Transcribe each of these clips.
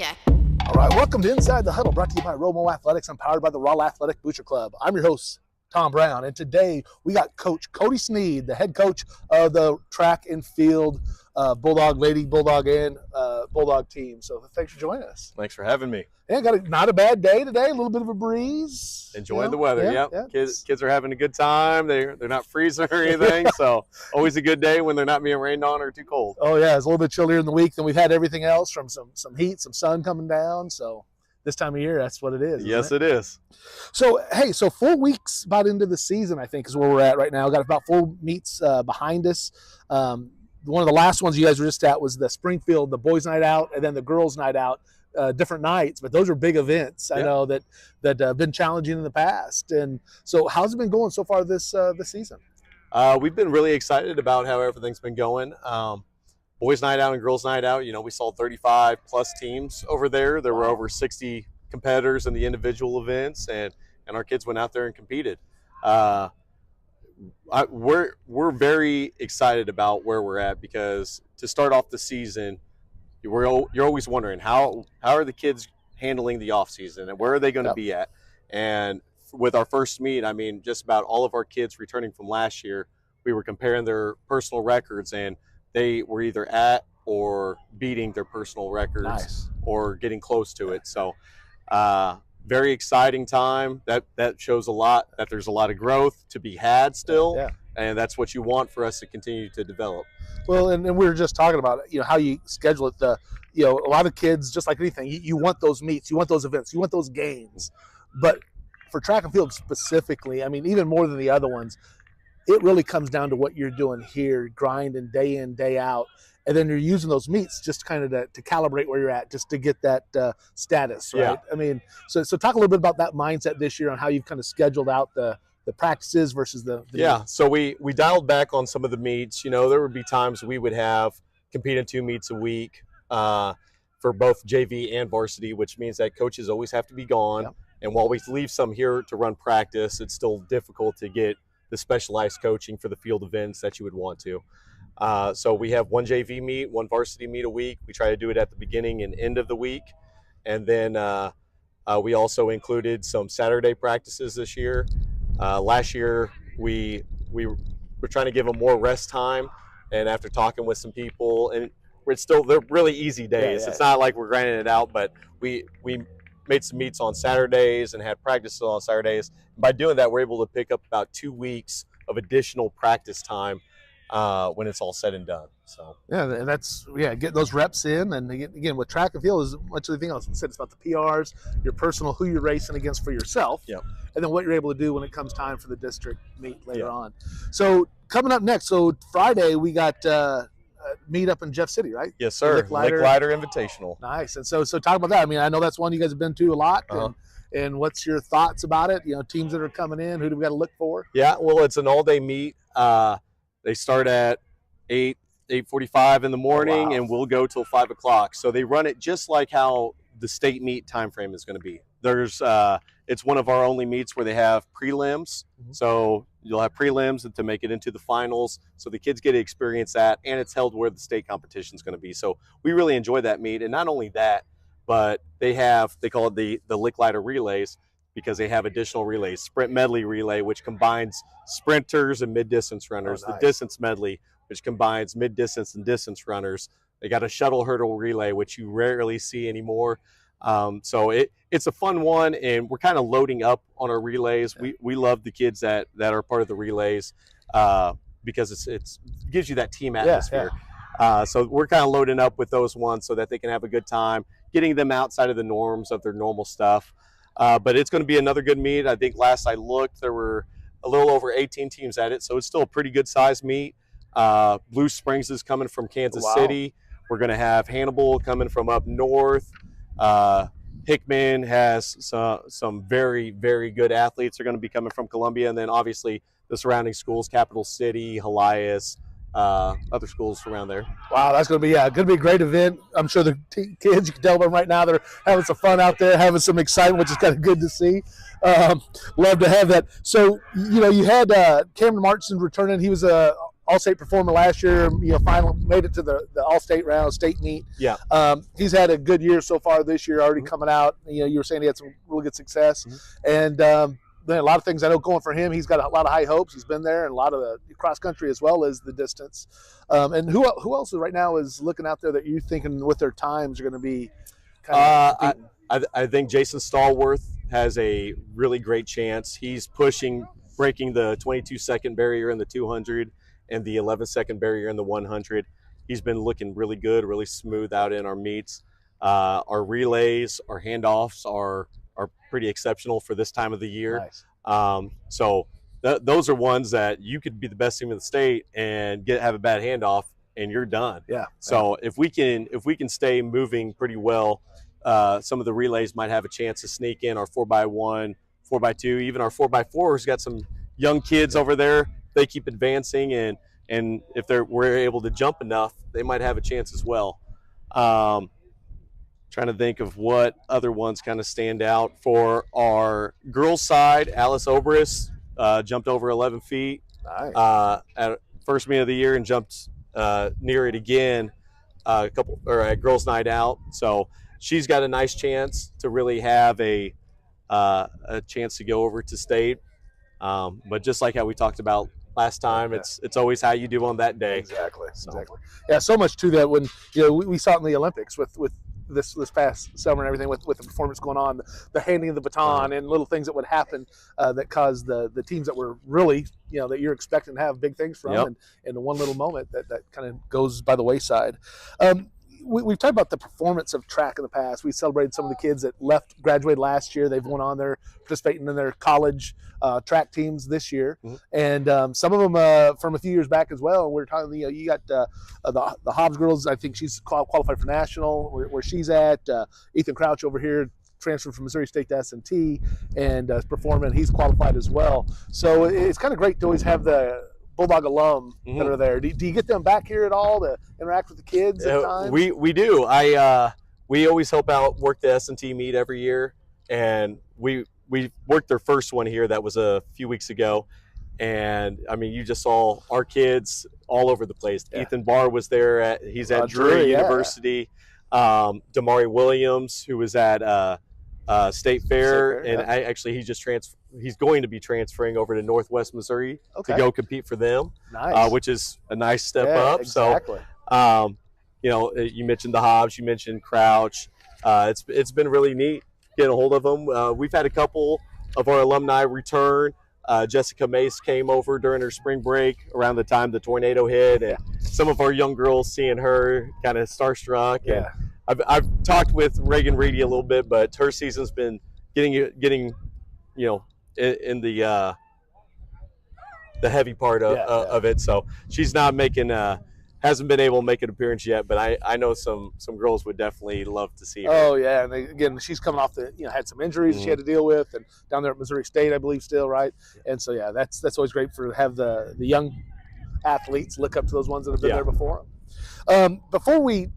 check. All right, welcome to Inside the Huddle, brought to you by Romo Athletics and powered by the Raw Athletic Booster Club. I'm your host, Tom Brown, and today we got Coach Cody Sneed, the head coach of the track and field Bulldog Lady, Bulldog, and Bulldog team. So thanks for joining us. Thanks for having me. Yeah, not a bad day today, a little bit of a breeze. Enjoying the weather, yep. Kids are having a good time. They're not freezing or anything, so always a good day when they're not being rained on or too cold. Oh, yeah, it's a little bit chillier in the week than we've had everything else from some heat, some sun coming down, so this time of year, that's what it is. Yes, it is. So, hey, 4 weeks about into the season, I think, is where we're at right now. We've got about 4 meets behind us. One of the last ones you guys were just at was the Springfield, the boys' night out, and then the girls' night out, different nights. But those are big events. I know that have been challenging in the past. And so how's it been going so far this season? We've been really excited about how everything's been going. Boys' night out and girls' night out, we saw 35-plus teams over there. There were over 60 competitors in the individual events, and our kids went out there and competed. We're very excited about where we're at because to start off the season, you're always wondering how are the kids handling the off season and where are they going to be at. And with our first meet, I mean, just about all of our kids returning from last year, we were comparing their personal records, and they were either at or beating their personal records or getting close to it. So very exciting time. That shows a lot, that there's a lot of growth to be had still, and that's what you want for us to continue to develop. Well, and we were just talking about how you schedule it. A lot of kids, just like anything, you want those meets, you want those events, you want those games. But for track and field specifically, I mean, even more than the other ones, it really comes down to what you're doing here, grinding day in, day out. And then you're using those meets just kind of to calibrate where you're at, just to get that status, right? Yeah. I mean, so talk a little bit about that mindset this year on how you've kind of scheduled out the practices versus the meets. So we dialed back on some of the meets. There would be times we would have compete in 2 meets a week for both JV and varsity, which means that coaches always have to be gone. Yep. And while we leave some here to run practice, it's still difficult to get the specialized coaching for the field events that you would want to. So we have 1 JV meet, 1 varsity meet a week. We try to do it at the beginning and end of the week. And then we also included some Saturday practices this year. Last year, we were trying to give them more rest time. And after talking with some people, and they're really easy days. Yeah. It's not like we're grinding it out, but we made some meets on Saturdays and had practices on Saturdays. And by doing that, we're able to pick up about 2 weeks of additional practice time when it's all said and done. So and that's get those reps in. And again, with track and field, is much of anything else. It's about the PRs, your personal, who you're racing against for yourself, and then what you're able to do when it comes time for the district meet later on. So coming up next, so Friday we got meet up in Jeff City, right? Yes, sir. Lick Lighter Invitational. Nice. And so talk about that. I mean, I know that's one you guys have been to a lot. And what's your thoughts about it? Teams that are coming in, who do we got to look for? Yeah, well, it's an all-day meet. They start at 8:45 in the morning, and we'll go till 5 o'clock. So they run it just like how the state meet time frame is going to be. It's one of our only meets where they have prelims. Mm-hmm. So you'll have prelims to make it into the finals. So the kids get to experience that, and it's held where the state competition is going to be. So we really enjoy that meet. And not only that, but they call it the Lick Lighter relays, because they have additional relays. Sprint medley relay, which combines sprinters and mid-distance runners. The distance medley, which combines mid-distance and distance runners. They got a shuttle hurdle relay, which you rarely see anymore. So it's a fun one, and we're kind of loading up on our relays. We love the kids that are part of the relays because it gives you that team atmosphere. So we're kind of loading up with those ones so that they can have a good time, getting them outside of the norms of their normal stuff. But it's going to be another good meet. I think last I looked, there were a little over 18 teams at it, so it's still a pretty good size meet. Blue Springs is coming from Kansas City. We're going to have Hannibal coming from up north. Hickman has some very, very good athletes are going to be coming from Columbia, and then obviously the surrounding schools, Capital City, Helias, other schools around there. Wow, that's going to be going to be a great event. I'm sure the kids, you can tell them right now, they're having some fun out there, having some excitement, which is kind of good to see. Love to have that. So, you had Cameron Martinson returning. He was All-state performer last year. Finally made it to the all-state round, state meet. Yeah. He's had a good year so far this year, already coming out. You were saying he had some really good success, and then a lot of things I know going for him. He's got a lot of high hopes. He's been there, and a lot of the cross country as well as the distance. And who else right now is looking out there that you're thinking with their times are going to be kind of I think Jason Stallworth has a really great chance. He's breaking the 22-second barrier in the 200 and the 11-second barrier in the 100. He's been looking really good, really smooth out in our meets. Our relays, our handoffs are pretty exceptional for this time of the year. Nice. So those are ones that you could be the best team in the state and have a bad handoff and you're done. Yeah. So if we can stay moving pretty well, some of the relays might have a chance to sneak in. Our 4x1, 4x2, even our 4x4's got some young kids over there. They keep advancing, and if we're able to jump enough, they might have a chance as well. Trying to think of what other ones kind of stand out. For our girls' side, Alice Obrist jumped over 11 feet at first meet of the year and jumped near it again at girls' night out. So she's got a nice chance to really have a chance to go over to state. But just like how we talked about last time, it's always how you do on that day. Exactly. Yeah, so much to that. When we saw it in the Olympics with this past summer and everything with the performance going on, the handing of the baton and little things that would happen that caused the teams that were really that you're expecting to have big things from, and one little moment that kind of goes by the wayside. We've talked about the performance of track in the past. We celebrated some of the kids that graduated last year. They've went on there participating in their college track teams this year, and some of them from a few years back as well. And we're talking, you got the Hobbs girls. I think she's qualified for national where she's at. Ethan Crouch over here transferred from Missouri State to S&T and is performing. He's qualified as well. So it's kind of great to always have the Bulldog alum that are there. Do you get them back here at all to interact with the kids at times? We do. We always work the S&T meet every year, and we worked their first one here. That was a few weeks ago, and I mean, you just saw our kids all over the place. Yeah. Ethan Barr was there. He's at Drury University. Damari Williams, who was at State Fair, and he's going to be transferring over to Northwest Missouri to go compete for them, which is a nice step up. Exactly. So, you mentioned the Hobbs, you mentioned Crouch. It's been really neat getting a hold of them. We've had a couple of our alumni return. Jessica Mace came over during her spring break around the time the tornado hit, and some of our young girls seeing her kind of starstruck. Yeah. And I've talked with Reagan Reedy a little bit, but her season's been getting in the heavy part of it. So she's not hasn't been able to make an appearance yet, but I know some girls would definitely love to see her. Oh yeah, and again, she's coming off had some injuries she had to deal with, and down there at Missouri State, I believe, still, right? And so that's always great to have the young athletes look up to those ones that have been there before them. Before we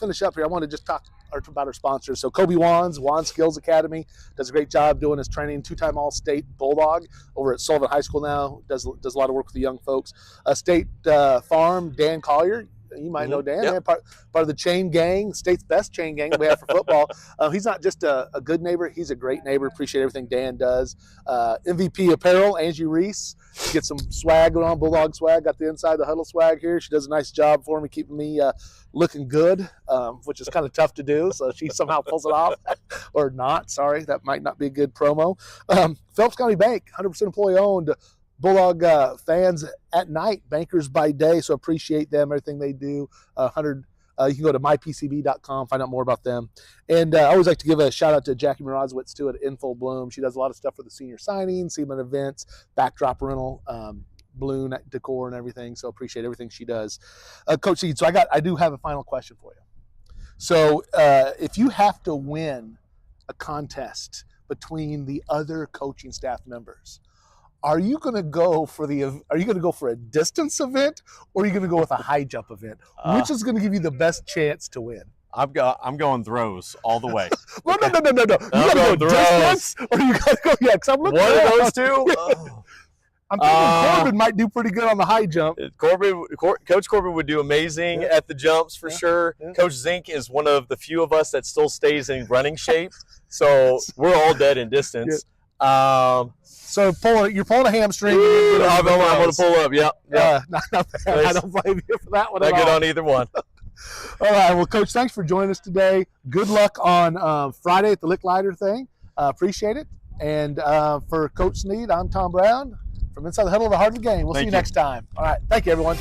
finish up here, I want to just talk about our sponsors. So Kobe Wands Skills Academy does a great job doing his training. 2-time All-State Bulldog over at Sullivan High School now. Does a lot of work with the young folks. State Farm, Dan Collier. You might know Dan. Yep. Part of the chain gang, state's best chain gang that we have for football. He's not just a good neighbor. He's a great neighbor. Appreciate everything Dan does. MVP Apparel, Angie Reese. Get some swag going on, Bulldog swag. Got the Inside the Huddle swag here. She does a nice job for me, keeping me looking good, which is kind of tough to do. So she somehow pulls it off, or not. Sorry, that might not be a good promo. Phelps County Bank, 100% employee owned. Bulldog fans at night, bankers by day. So appreciate them, everything they do. You can go to mypcb.com, find out more about them. And I always like to give a shout out to Jackie Morozowitz too at Info Bloom. She does a lot of stuff for the senior signings, seaman events, backdrop rental, balloon decor, and everything. So appreciate everything she does. Coach Sneed, so I do have a final question for you. So if you have to win a contest between the other coaching staff members, are you going to go for a distance event, or are you going to go with a high jump event? Which is going to give you the best chance to win? I'm going throws all the way. No. You got to go distance, or you got to go, because I'm looking one of those two? I'm thinking Corbin might do pretty good on the high jump. Coach Corbin would do amazing at the jumps for sure. Yeah. Coach Zink is one of the few of us that still stays in running shape, so we're all dead in distance. So you're pulling a hamstring. I'm going to pull up. Yeah. Not bad. I don't blame you for that one. Not good on either one. All right. Well, Coach, thanks for joining us today. Good luck on Friday at the Lick Lighter thing. Appreciate it. And for Coach Sneed, I'm Tom Brown from Inside the Huddle of the Heart of the Game. We'll see you next time. All right. Thank you, everyone.